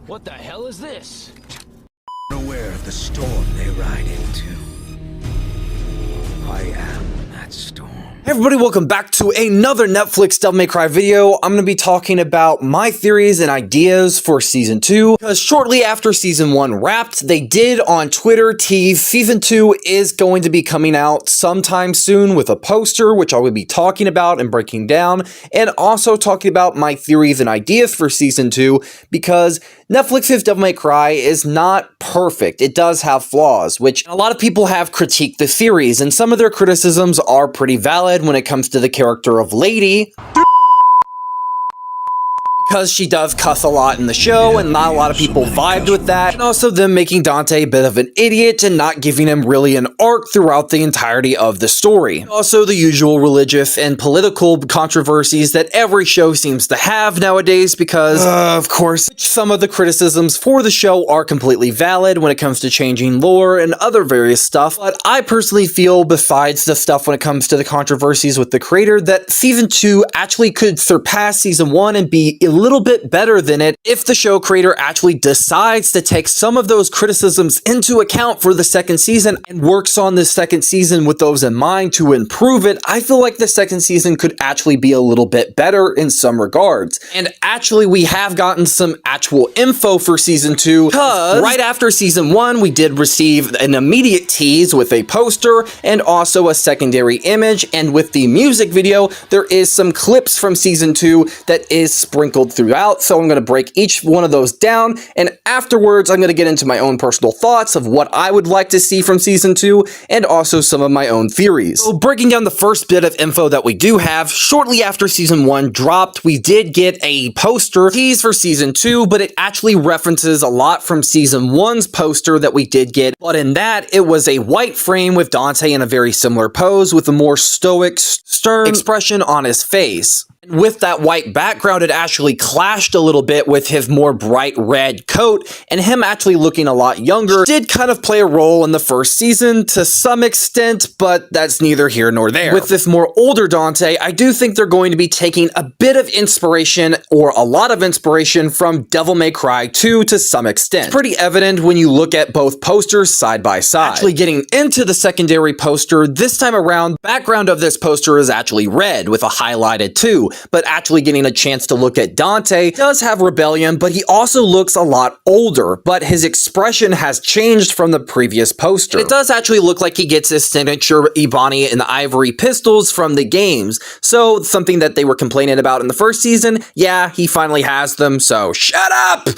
What the hell is this? Aware of the storm they ride into. I am that storm. Hey everybody, welcome back to another Netflix Devil May Cry video. I'm going to be talking about my theories and ideas for Season 2, because shortly after Season 1 wrapped, they did on Twitter tease Season 2 is going to be coming out sometime soon with a poster, which I will be talking about and breaking down, and also talking about my theories and ideas for Season 2, because Netflix's Devil May Cry is not perfect. It does have flaws, which a lot of people have critiqued the series, and some of their criticisms are pretty valid when it comes to the character of Lady, because she does cuss a lot in the show, and not a lot of people vibed with that, and also them making Dante a bit of an idiot and not giving him really an arc throughout the entirety of the story. Also, the usual religious and political controversies that every show seems to have nowadays, because, of course, some of the criticisms for the show are completely valid when it comes to changing lore and other various stuff, but I personally feel, besides the stuff when it comes to the controversies with the creator, that Season 2 actually could surpass Season 1 and be a little bit better than it if the show creator actually decides to take some of those criticisms into account for the second season and works on the second season with those in mind to improve it. I feel like the second season could actually be a little bit better in some regards. And actually, we have gotten some actual info for Season 2, because right after Season 1, we did receive an immediate tease with a poster and also a secondary image, and with the music video, there is some clips from Season 2 that is sprinkled throughout, so I'm going to break each one of those down, and afterwards I'm going to get into my own personal thoughts of what I would like to see from Season 2, and also some of my own theories. So breaking down the first bit of info that we do have, shortly after Season 1 dropped, we did get a poster tease for Season 2, but it actually references a lot from Season 1's poster that we did get, but in that, it was a white frame with Dante in a very similar pose with a more stoic, stern expression on his face. With that white background, it actually clashed a little bit with his more bright red coat, and him actually looking a lot younger did kind of play a role in the first season to some extent, but that's neither here nor there. With this more older Dante, I do think they're going to be taking a bit of inspiration, or a lot of inspiration, from Devil May Cry 2 to some extent. It's pretty evident when you look at both posters side by side. Actually getting into the secondary poster, this time around, the background of this poster is actually red with a highlighted 2. But actually getting a chance to look at Dante does have rebellion, but he also looks a lot older, but his expression has changed from the previous poster. It does actually look like he gets his signature Ebony and Ivory pistols from the games, so something that they were complaining about in the first season, yeah, he finally has them, so shut up!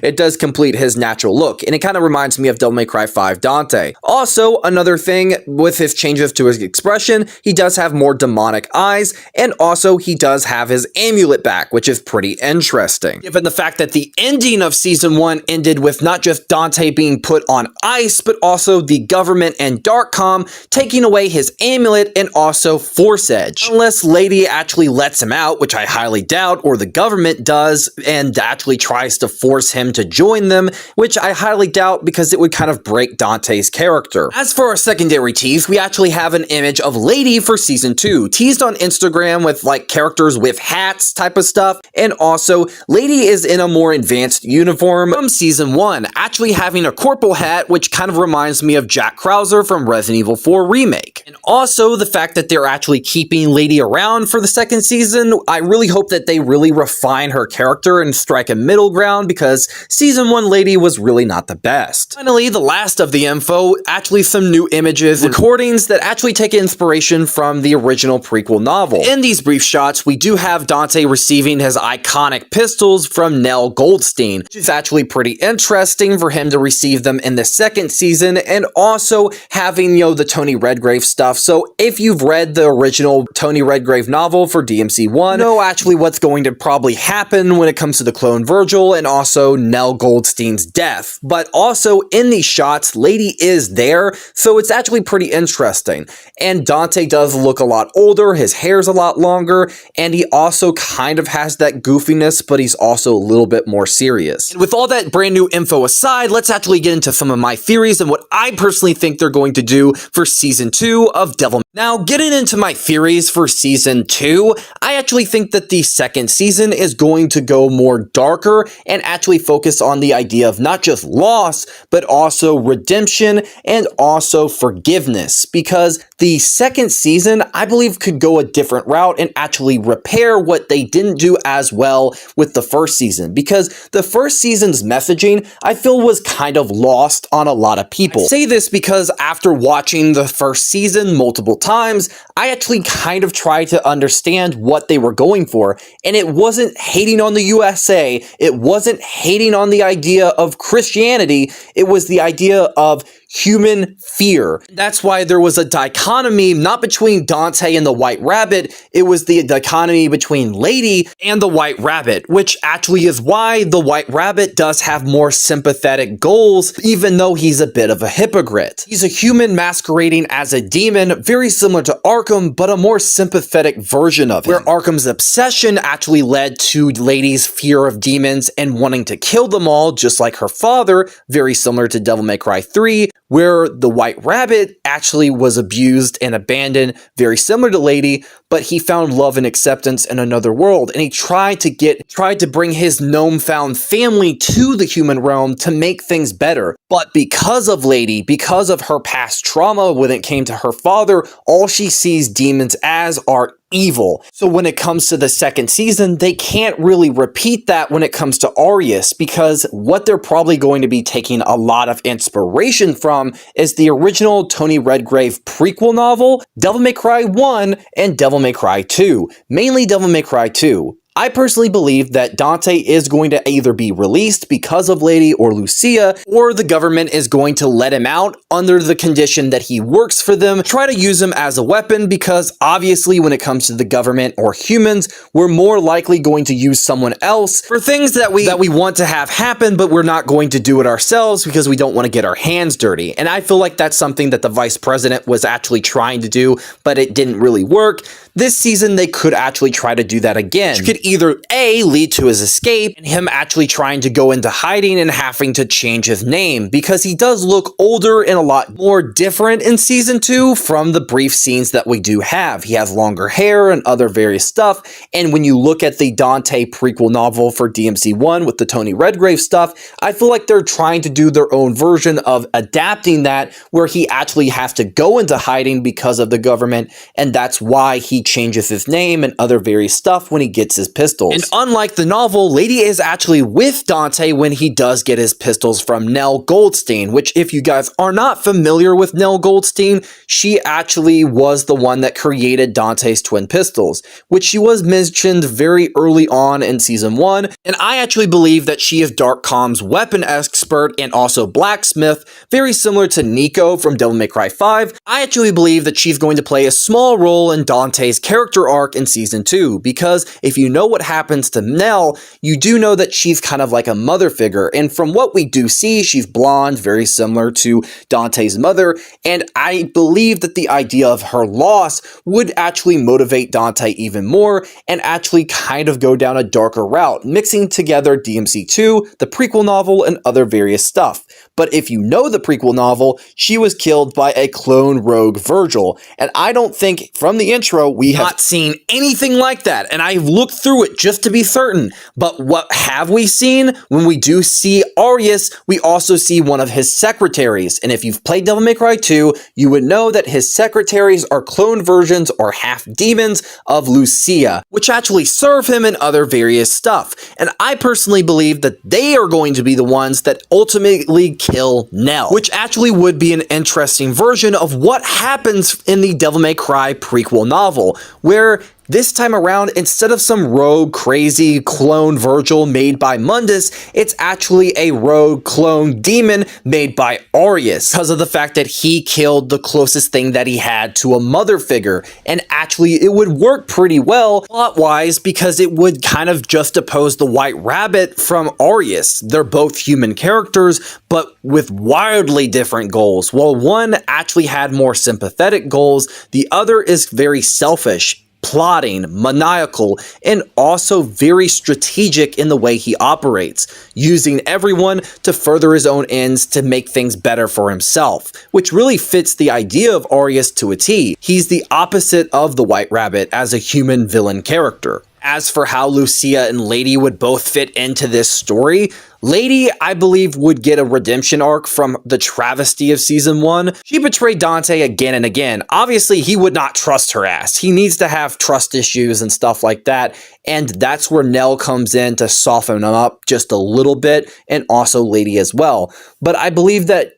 It does complete his natural look, and it kind of reminds me of Devil May Cry 5 Dante. Also, another thing with his changes to his expression, he does have more demonic eyes, and also he does have his amulet back, which is pretty interesting. Given the fact that the ending of Season 1 ended with not just Dante being put on ice, but also the government and Darkcom taking away his amulet and also Force Edge. Unless Lady actually lets him out, which I highly doubt, or the government does and actually tries to force him to join them, which I highly doubt because it would kind of break Dante's character. As for our secondary tease, we actually have an image of Lady for Season 2, teased on Instagram with like characters with hats type of stuff, and also Lady is in a more advanced uniform from Season 1, actually having a corporal hat, which kind of reminds me of Jack Krauser from Resident Evil 4 Remake. And also the fact that they're actually keeping Lady around for the second season, I really hope that they really refine her character and strike a middle ground, because Season 1 Lady was really not the best. Finally, the last of the info, actually some new images and recordings that actually take inspiration from the original prequel novel. In these brief shots, we do have Dante receiving his iconic pistols from Nell Goldstein, which is actually pretty interesting for him to receive them in the second season, and also having, the Tony Redgrave stuff. So if you've read the original Tony Redgrave novel for DMC1, you know actually what's going to probably happen when it comes to the clone Virgil and also Nell Goldstein's death. But also in these shots, Lady is there, so it's actually pretty interesting. And Dante does look a lot older, his hair's a lot longer, longer, and he also kind of has that goofiness, but he's also a little bit more serious. And with all that brand new info aside, let's actually get into some of my theories and what I personally think they're going to do for Season 2 of Devil. Now, getting into my theories for Season 2, I actually think that the second season is going to go more darker and actually focus on the idea of not just loss, but also redemption and also forgiveness, because the second season, I believe, could go a different route and actually repair what they didn't do as well with the first season, because the first season's messaging, I feel, was kind of lost on a lot of people. I say this because after watching the first season multiple times, I actually kind of tried to understand what they were going for, and it wasn't hating on the USA, it wasn't hating on the idea of Christianity, it was the idea of human fear. That's why there was a dichotomy not between Dante and the White Rabbit, it was the dichotomy between Lady and the White Rabbit, which actually is why the White Rabbit does have more sympathetic goals, even though he's a bit of a hypocrite. He's a human masquerading as a demon, very similar to Arkham, but a more sympathetic version of him, where Arkham's obsession actually led to Lady's fear of demons and wanting to kill them all, just like her father, very similar to Devil May Cry 3, where the White Rabbit actually was abused and abandoned, very similar to Lady, but he found love and acceptance in another world, and he tried to bring his gnome-found family to the human realm to make things better. But because of Lady, because of her past trauma when it came to her father, all she sees demons as are evil. So when it comes to the second season, they can't really repeat that when it comes to Arius, because what they're probably going to be taking a lot of inspiration from is the original Tony Redgrave prequel novel, Devil May Cry 1 and Devil May Cry 2, mainly Devil May Cry 2. I personally believe that Dante is going to either be released because of Lady or Lucia, or the government is going to let him out under the condition that he works for them, try to use him as a weapon, because obviously when it comes to the government or humans, we're more likely going to use someone else for things that we want to have happen, but we're not going to do it ourselves because we don't want to get our hands dirty. And I feel like that's something that the vice president was actually trying to do, but it didn't really work. This season, they could actually try to do that again. Which could either A, lead to his escape, and him actually trying to go into hiding and having to change his name, because he does look older and a lot more different in Season 2 from the brief scenes that we do have. He has longer hair and other various stuff, and when you look at the Dante prequel novel for DMC1 with the Tony Redgrave stuff, I feel like they're trying to do their own version of adapting that, where he actually has to go into hiding because of the government, and that's why he changes his name and other various stuff when he gets his pistols. And unlike the novel, Lady is actually with Dante when he does get his pistols from Nell Goldstein, which, if you guys are not familiar with Nell Goldstein, she actually was the one that created Dante's twin pistols, which she was mentioned very early on in Season 1, and I actually believe that she is Darkcom's weapon expert and also blacksmith, very similar to Nico from Devil May Cry 5. I actually believe that she's going to play a small role in Dante's character arc in Season 2, because if you know what happens to Nell, you do know that she's kind of like a mother figure, and from what we do see, she's blonde, very similar to Dante's mother, and I believe that the idea of her loss would actually motivate Dante even more, and actually kind of go down a darker route, mixing together DMC2, the prequel novel, and other various stuff. But if you know the prequel novel, she was killed by a clone rogue Virgil, and I don't think from the intro we have not seen anything like that, and I've looked through it just to be certain. But what have we seen? When we do see Arius, we also see one of his secretaries, and if you've played Devil May Cry 2, you would know that his secretaries are clone versions or half demons of Lucia, which actually serve him in other various stuff. And I personally believe that they are going to be the ones that ultimately kill Nell, which actually would be an interesting version of what happens in the Devil May Cry prequel novel, where this time around, instead of some rogue, crazy clone Virgil made by Mundus, it's actually a rogue clone demon made by Arius, because of the fact that he killed the closest thing that he had to a mother figure. And actually, it would work pretty well plot-wise, because it would kind of juxtapose the White Rabbit from Arius. They're both human characters, but with wildly different goals. While one actually had more sympathetic goals, the other is very selfish. plotting, maniacal, and also very strategic in the way he operates, using everyone to further his own ends to make things better for himself, which really fits the idea of Arius to a T. He's the opposite of the White Rabbit as a human villain character. As for how Lucia and Lady would both fit into this story, Lady, I believe, would get a redemption arc from the travesty of Season 1. She betrayed Dante again and again. Obviously, he would not trust her ass. He needs to have trust issues and stuff like that, and that's where Nell comes in to soften him up just a little bit, and also Lady as well. But I believe that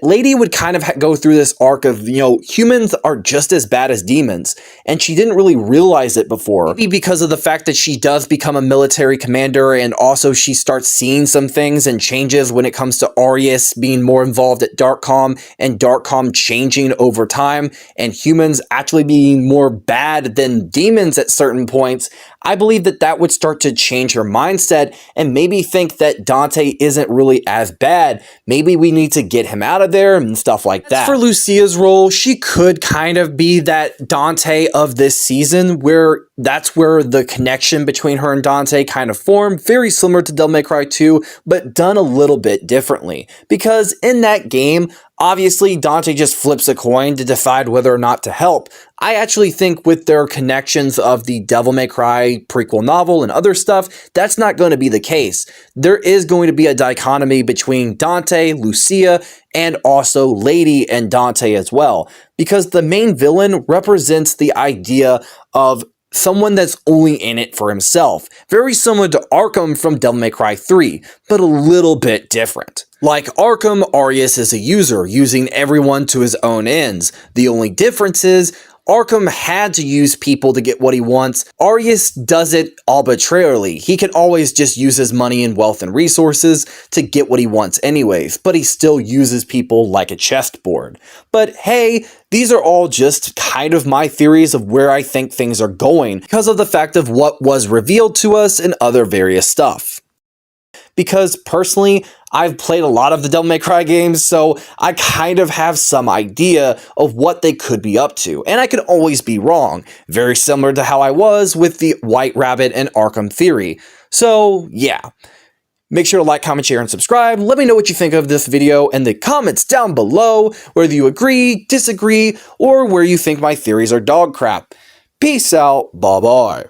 Lady would kind of go through this arc of, humans are just as bad as demons, and she didn't really realize it before. Maybe because of the fact that she does become a military commander, and also she starts seeing some things and changes when it comes to Arius being more involved at Darkcom and Darkcom changing over time and humans actually being more bad than demons at certain points. I believe that that would start to change her mindset and maybe think that Dante isn't really as bad. Maybe we need to get him out of there and stuff like that. As for Lucia's role, she could kind of be that Dante of this season, where that's where the connection between her and Dante kind of formed, very similar to Devil May Cry 2, but done a little bit differently. Because in that game, obviously Dante just flips a coin to decide whether or not to help. I actually think with their connections of the Devil May Cry prequel novel and other stuff, that's not going to be the case. There is going to be a dichotomy between Dante, Lucia, and also Lady and Dante as well. Because the main villain represents the idea of someone that's only in it for himself. Very similar to Arkham from Devil May Cry 3, but a little bit different. Like Arkham, Arius is a user, using everyone to his own ends. The only difference is, Arkham had to use people to get what he wants. Arius does it arbitrarily. He can always just use his money and wealth and resources to get what he wants anyways, but he still uses people like a chessboard. But hey, these are all just kind of my theories of where I think things are going because of the fact of what was revealed to us and other various stuff. Because personally, I've played a lot of the Devil May Cry games, so I kind of have some idea of what they could be up to, and I could always be wrong, very similar to how I was with the White Rabbit and Arkham theory. So yeah, make sure to like, comment, share, and subscribe. Let me know what you think of this video in the comments down below, whether you agree, disagree, or where you think my theories are dog crap. Peace out, bye-bye.